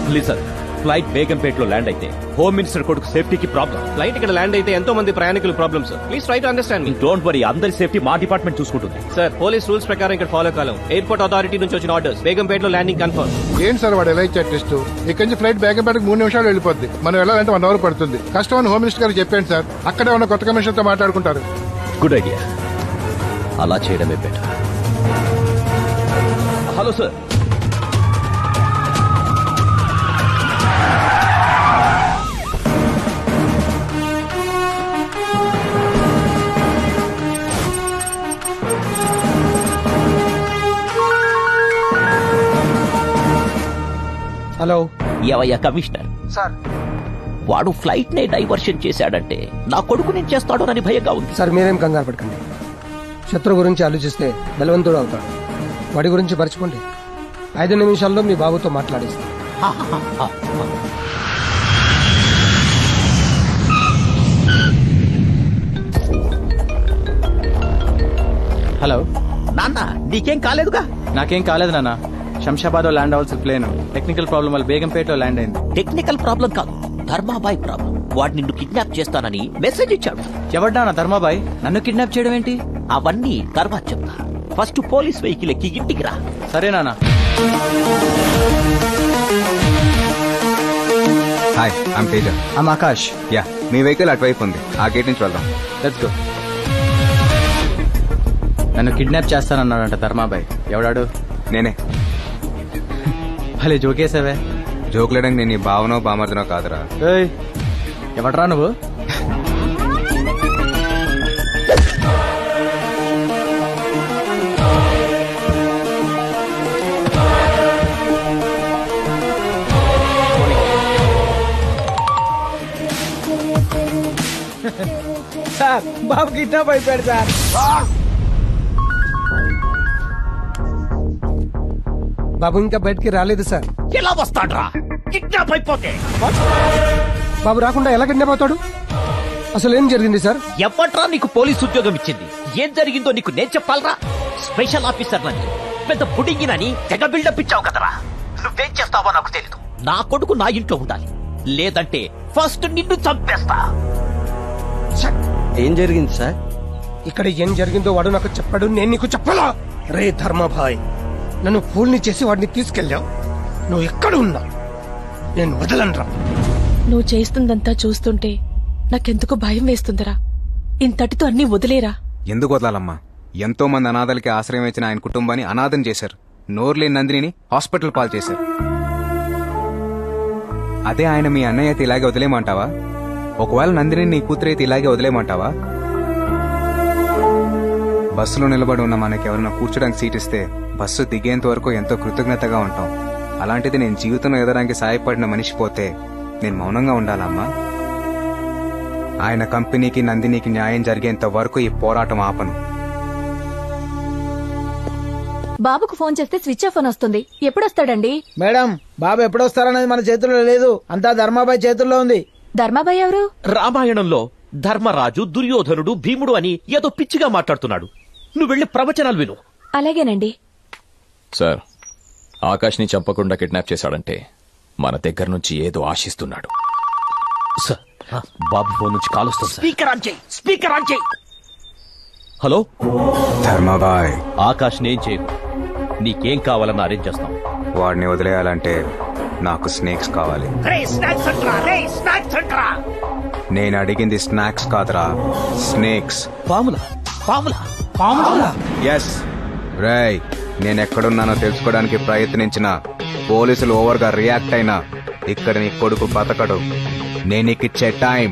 Please sir, flight బేగంపేటలో land అయితే home minister కొడుకు సేఫ్టీకి ప్రాబ్లం. ఫ్లైట్ ఇక్కడ ల్యాండ్ అయితే ఎంతో మంది ప్రయాణికులు problem sir. Please try to understand me. Don't worry, అందరి సేఫ్టీ మా డిపార్ట్మెంట్ చూసుకుంటుంది. సార్, పోలీస్ రూల్స్ ప్రకారం ఇక్కడ ఫాలో కాలం. ఎయిర్పోర్ట్ అథారిటీ నుంచి వచ్చిన ఆర్డర్స్, బేగంపేటలో ల్యాండింగ్ కన్ఫర్మ్. ఏంటి సార్ వాడు ఎలా ఇచ్చారు టెస్ట్? ఇక్కడి నుంచి ఫ్లైట్ బేగంపేటకు 3 నిమిషాలు వెళ్ళిపోద్ది. మనం వెళ్ళాలంటే 1 అవర్ పడుతుంది. కష్టం అని హోమ్ మినిస్టర్ గారికి చెప్పండి సార్. అక్కడే ఉన్న కొత్త కమిషనర్ తో మాట్లాడుకుంటారు. గుడ్ ఐడియా, అలా చేయడమే బెటర్. Hello sir. హలో, ఏవయ్యా కమిషనర్ సార్. వాడు ఫ్లైట్ నే డైవర్షన్ చేశాడంటే నా కొడుకు నేను చేస్తాడోనని భయంగా ఉంది. సార్ మీరేం కంగారు పడకండి. శత్రు గురించి ఆలోచిస్తే బలవంతుడు అవుతాడు. వాడి గురించి మర్చిపోండి. 5 నిమిషాల్లో మీ బాబుతో మాట్లాడిస్తాను. హలో నాన్న, నీకేం కాలేదుగా? నాకేం కాలేదు నాన్న. శంషాబాద్ ల్యాండ్ అవ్వాల్సిన ప్లేన్ టెక్నికల్ ప్రాబ్లం వల్ల బేగంపేటలో ల్యాండ్ అయింది. టెక్నికల్ ప్రాబ్లం కాదు, ధర్మాబాయ్ ప్రాబ్లం. వాడు నిన్ను కిడ్నాప్ చేస్తానని మెసేజ్ ఇచ్చాడు. ఎవడ్డా నా ధర్మాబాయ్? నన్ను కిడ్నాప్ చేయడం ఏంటి? అవన్నీ తర్వాత చెప్తా. ఫస్ట్ పోలీస్ వెహికల్ ఎక్కి ఇంటికి రా. సరే నాన్న. Hi, I'm Teja. I'm Akash. Yeah, me vehicle అటువైపు ఉంది. ఆ గేట్ నుంచి వెళ్దాం. Let's go. నన్ను కిడ్నాప్ చేస్తానన్నాడంట ధర్మాబాయ్. ఎవడాడు? నేనే. భలే జోకేసావే. జోకులేడానికి నేను నీ భావనో బామర్దనో కాదురా. ఏయ్, ఎవడరా నువ్వు? సార్, బాబు కిడ్నాప్ అయిపోయాడు సార్. బాబు ఇంకా బయటికి రాలేదు సార్. ఎలా వస్తాడ్రా కిడ్నాప్ అయిపోతే? బాబు రాకుండా ఎలా కిడ్నాప్ అవుతాడు? అసలు ఏం జరిగింది సార్? ఎవట్రా నీకు పోలీస్ ఉద్యోగం ఇచ్చింది? ఏం జరిగిందో నీకు నేను చెప్పాలరా? స్పెషల్ ఆఫీసర్ నని పెద్ద పుడింగినని తెగ బిల్డప్ ఇచ్చావు కదరా. నువ్వేం చేస్తావో నాకు తెలీదు. నా కొడుకు నా ఇంట్లో ఉండాలి, లేదంటే ఫస్ట్ నిన్ను చంపేస్తా. ఏం జరిగింది సార్? ఇక్కడ ఏం జరిగిందో వాడు నాకు చెప్పాడు, నేను నీకు చెప్పాలా? రే ధర్మభాయ్, నన్ను ఫూల్ని చేసి వాడిని తీసుకెళ్ళావు. నువ్వు ఎక్కడ ఉన్నా నేను వదలనరా. నువ్వు చేస్తుందంతా చూస్తుంటే నాకెందుకు భయం వేస్తుందిరా. ఇంతటితో అన్ని వదిలేరా. ఎందుకు వదలాలమ్మా? ఎంతో మంది అనాథలకి ఆశ్రయం ఇచ్చిన ఆయన కుటుంబాన్ని అనాథం చేశారు. నోర్లేని నందిని హాస్పిటల్ పాలు చేశారు. అదే ఆయన మీ అన్నయ్య అయితే ఇలాగే వదిలేమంటావా? ఒకవేళ నందిని నీ కూతురు అయితే ఇలాగే వదిలేమంటావా? బస్సులో నిలబడి ఉన్న మనకెవరైనా కూర్చోడానికి సీట్ ఇస్తే బస్సు దిగేంత వరకు ఎంతో కృతజ్ఞతగా ఉంటాం. అలాంటిది నేను జీవితంలో ఎదడానికి సాయపడిన మనిషి పోతే నేను మౌనంగా ఉండాలమ్మా? ఆయన కంపెనీకి నందినికి న్యాయం జరిగేంత వరకు ఈ పోరాటం ఆపను. బాబుకు ఫోన్ చేస్తే స్విచ్ ఆఫ్ అని వస్తుంది. ఎప్పుడొస్తాడండి? మేడం, బాబు ఎప్పుడొస్తారనేది మన చేతుల్లో లేదు, అంతా ధర్మాబాయ్ చేతుల్లో ఉంది. ధర్మాబాయ్ ఎవరు? రామాయణంలో ధర్మరాజు, దుర్యోధనుడు, భీముడు అని ఏదో పిచ్చిగా మాట్లాడుతున్నాడు. నువ్వు వెళ్లి ప్రవచనాలు విను. అలాగేనండి. సార్, ఆకాష్ ని చంపకుండా కిడ్నాప్ చేశాడంటే మన దగ్గర నుంచి ఏదో ఆశిస్తున్నాడు. సార్, బాబు ఫోన్ నుంచి కాల్ వస్తుంది. స్పీకర్ ఆన్ చేయి, స్పీకర్ ఆన్ చేయి. హలో ధర్మాబాయ్, ఆకాష్ నేం చేయకు. నీకేం కావాలన్నా అరేంజ్ చేస్తాం. వాడిని వదిలేయాలంటే నాకు స్నేక్స్ కావాలి. నేను అడిగింది స్నాక్స్ కాదురా, స్నేక్స్. పాములా? పాములా? పాములా? ఎస్ రేయ్, నేనెక్కడున్నానో తెలుసుకోవడానికి ప్రయత్నించిన పోలీసులు ఓవర్ గా రియాక్ట్ అయినా ఇక్కడ నీ కొడుకు బతకడు. నేనికిచ్చే టైం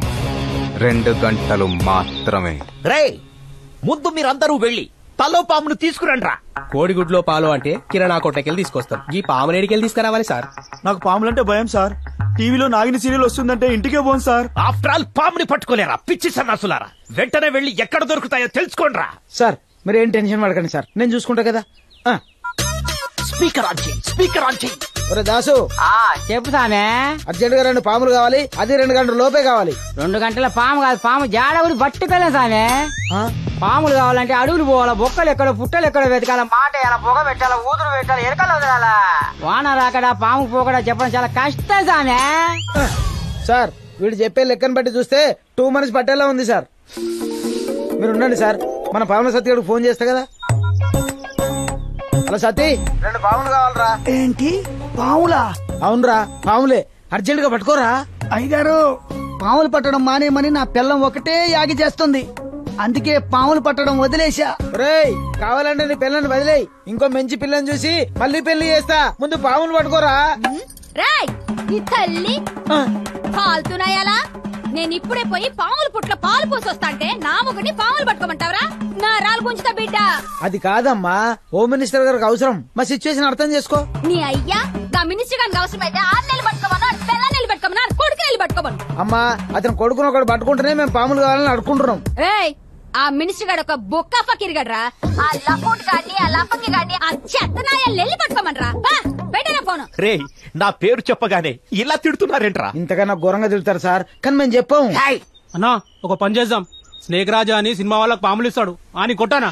2 గంటలు మాత్రమే. రే, ముందు మీరందరూ వెళ్లి తలో పామును తీసుకురండ్రా. కోడిగుడ్లో పాలు అంటే కిరాణా కొట్టకెళ్ళి తీసుకొస్తాం. ఈ పామునేడికెళ్ళి తీసుకురావాలి సార్. నాకు పాములంటే భయం సార్. టీవీలో నాగిని సీరియల్ వస్తుందంటే ఇంటికే పోను సార్. ఆఫ్టర్ ఆల్ పాముని పట్టుకోలేరా పిచ్చి సన్నాసులారా? వెంటనే వెళ్లి ఎక్కడ దొరుకుతాయో తెలుసుకోండిరా. సార్, మీరేం టెన్షన్ పడకండి సార్, నేను చూసుకుంటా కదా. స్పీకర్ ఆన్ చేయి, స్పీకర్ ఆన్ చేయి. ఒరే దాసు చెప్పు సామే. అర్జెంట్ గా 2 పాములు కావాలి, అది 2 గంటల లోపే కావాలి. 2 గంటల పాము కాదు, పాము జాడ ఊరి బట్టుకెళ్ళాం సామే. పాములు కావాలంటే అడుగులు పోవాలా, బొక్కలు ఎక్కడ పుట్టలు ఎక్కడ వెతకాల, మాట వేయాల, పొగ పెట్టాలా, ఊదురు పెట్టాలా, ఎరకలు వదలాలా. వాన రాకడా పాము పోకడా చెప్పడం చాలా కష్టం సామే. సార్ వీడు చెప్పే లెక్కను బట్టి చూస్తే 2 months పట్టేలా ఉంది సార్. మీరు ఉండండి సార్, మన పాముల సతీ గారికి ఫోన్ చేస్తా కదా. హలో సతీ, 2 పాములు కావాలరా. ఏంటి పాములా? అవునరా పాములే, అర్జెంట్ గా పట్టుకోరా. అయ్యగారు పాములు పట్టడం మానేమని నా పిల్లం ఒకటే యాగి చేస్తుంది, అందుకే పాములు పట్టడం వదిలేశా. రేయ్ కావాలంటే నీ పిల్లని వదిలేయి, ఇంకో మంచి పిల్లని చూసి మళ్ళీ పెళ్లి చేస్తా. ముందు పాములు పట్టుకోరా. రాయ్ ఈ తల్లి పాలుతున్నాయాలా? నేను ఇప్పుడే పోయి పాముల పుట్ల పాలు పోసొస్తాంటే నా మొగుడిని పాములు పట్టుకోమంటావరా? నా రాలు గుంచుతా బిడ్డ. అది కాదమ్మా, హోమ్ మినిస్టర్ గారికి అవసరం, మా సిచ్యువేషన్ అర్థం చేసుకో. నీ అయ్యా గా మినిస్టర్ గారికి అవసరమైతే 6 నెలలు పట్టుకోమన్నా, పిల్ల నెలలు పట్టుకోమన్నా, కొడుకు నెలలు పట్టుకోమను. అమ్మా అతను కొడుకుని ఒకటి పట్టుకుంటేనే మేము పాములు కావాలని అడుకుంటున్నాం. ఏయ్ ఆ మినిస్టర్ గారు ఒక బొక్క ఫకీర్ గడ్రా, ఆ లపోట్ గాడిని, ఆ లపకి గాడిని, ఆ చెత్తనాయాలు నెల్లి పట్టుకోమనరా. పెట్టనా ఫోను. రే నా పేరు చెప్పగానే ఇలా తిడుతున్నారేంట్రా? ఇంతకన్నా ఘోరంగా తిడతారు సార్, కానీ మేము చెప్పాం. అన్నా ఒక పని చేద్దాం, స్నేక్ రాజా అని సినిమా వాళ్ళకి పాములు ఇస్తాడు అని కొట్టానా.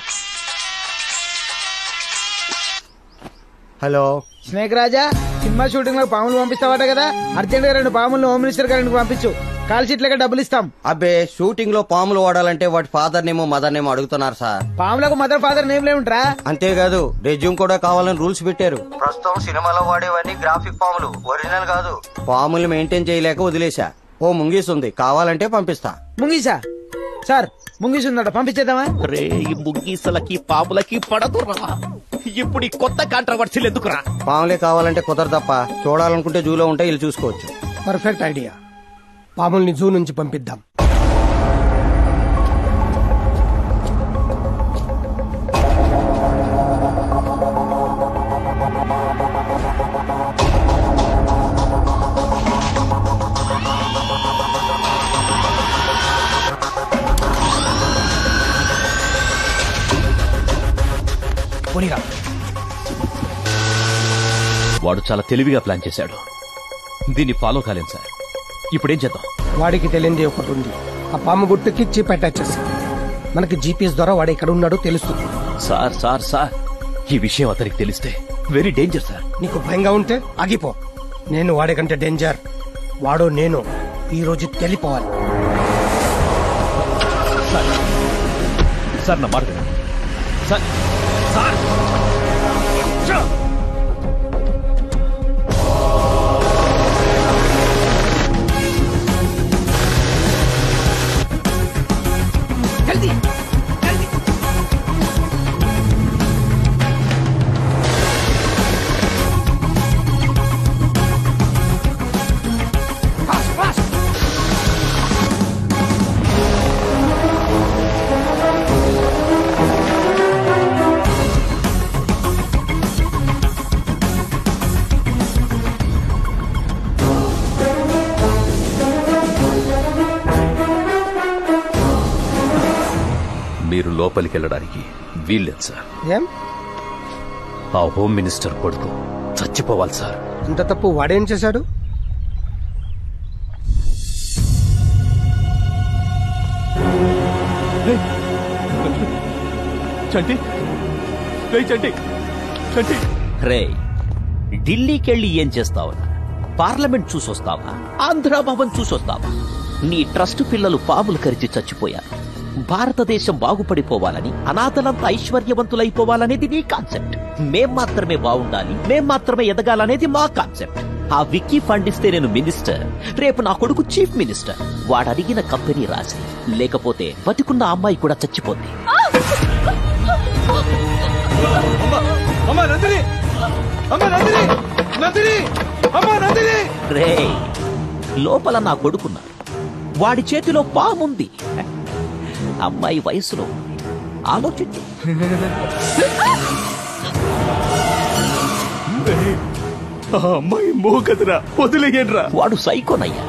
హలో స్నేక్ రాజా, సినిమా షూటింగ్ లో పాములు పంపిస్తావట కదా, అర్జెంట్ గా 2 పాములు హోమ్ మినిస్టర్ గారికి పంపించు, కాల్ షీట్ లెక్క డబ్బులు ఇస్తాం. అబ్బే షూటింగ్ లో పాములు వాడాలంటే వాటి ఫాదర్ నేమో మదర్ నేమో అడుగుతున్నారు సార్. పాములకు మదర్ ఫాదర్ నేమ్ లేవుంట్రా. అంతేకాదు రెజ్యూమ్ కూడా కావాలని రూల్స్ పెట్టారు. ప్రస్తుతం సినిమాలో వాడేవన్నీ గ్రాఫిక్ పాములు, ఒరిజినల్ కాదు. పాములు మెయింటైన్ చేయలేక వదిలేశా. ఓ ముంగీస్ ఉంది, కావాలంటే పంపిస్తా. ముంగీసా? సార్ ముంగీస్ ఉందట, పంపించేద్దామా? రే ఈ ముంగీసలకి పాములకి పడదురా. ఇప్పుడు ఈ కొత్త కాంట్రవర్సీలు ఎందుకురా? పాములే కావాలంటే కుదరదప్ప, చూడాలనుకుంటే జూలో ఉంటే వీళ్ళు చూసుకోవచ్చు. పర్ఫెక్ట్ ఐడియా, పాముల్ని జూ నుంచి పంపిద్దాం. వాడు చాలా తెలివిగా ప్లాన్ చేశాడు, దీన్ని ఫాలో కాలేం సార్. ఇప్పుడేం చేద్దాం? వాడికి తెలియంది ఒకటి ఉంది, ఆ పాము గుర్తుకి చిప్ అటాచ్ చేసి మనకి జీపీఎస్ ద్వారా వాడు ఎక్కడ ఉన్నాడో తెలుస్తుంది. సార్ సార్ సార్ ఈ విషయం అతనికి తెలిస్తే వెరీ డేంజర్ సార్. నీకు భయంగా ఉంటే ఆగిపో, నేను వాడికంటే డేంజర్. వాడు నేను ఈ రోజు తెలిపోవాలి. సార్ నా మాట సార్. సార్ మీరు లోపలికి వెళ్ళడానికి వీల్లేదు సార్. ఏం? ఆ హోమ్ మినిస్టర్ కొడుకు చచ్చిపోవాలి సార్. అంత తప్పు వాడేం చేశాడు? చంటి చంటి చంటి రే ఢిల్లీకెళ్ళి ఏం చేస్తావు? పార్లమెంట్ చూసొస్తావా? ఆంధ్ర భవన్ చూసొస్తావా? నీ ట్రస్ట్ పిల్లలు పాములు కరిచి చచ్చిపోయారు. భారతదేశం బాగుపడిపోవాలని, అనాథలంతా ఐశ్వర్యవంతులైపోవాలనేది నీ కాన్సెప్ట్. మేం మాత్రమే బాగుండాలి, మేం మాత్రమే ఎదగాలనేది మా కాన్సెప్ట్. ఆ విక్కీ ఫండ్ ఇస్తే నేను మినిస్టర్, రేపు నా కొడుకు చీఫ్ మినిస్టర్. వాడడిగిన కంపెనీ రాసి, లేకపోతే బతికున్న అమ్మాయి కూడా చచ్చిపోద్ది. రే లోపల నా కొడుకున్నాడు, వాడి చేతిలో పాముంది, అమ్మాయి వయసులో ఆలోచించు. అమ్మాయి మోగదురా, వదిలేయడ్రా. వాడు సైకోనయ్యా.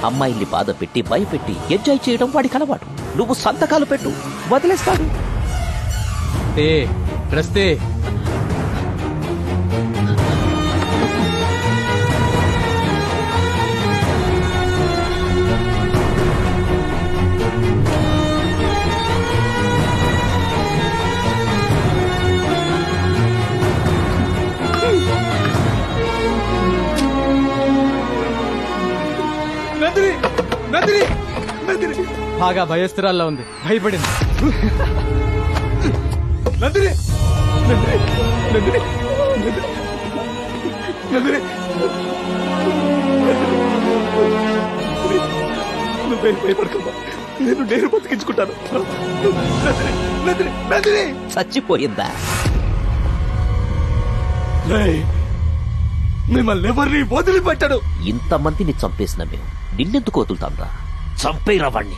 అమ్మాయిల్ని బాధ పెట్టి భయపెట్టి ఎంజాయ్ చేయడం వాడికి అలవాటు. నువ్వు సంతకాలు పెట్టు, వదిలేస్తాడు. బాగా భయస్థిరాల్లో ఉంది, భయపడింది. నందిని నందిని నందిని నందిని నువ్వేం భయపడకమ్మా, నేను బతికించుకుంటాను. నందిని నందిని చచ్చిపోయిందా? మిమ్మల్ని ఎవరిని వదిలిపెట్టాడు. ఇంతమందిని చంపేసిన మేము నిన్నెందుకు వదులుతాం రా? చంపేరా వాణ్ణి.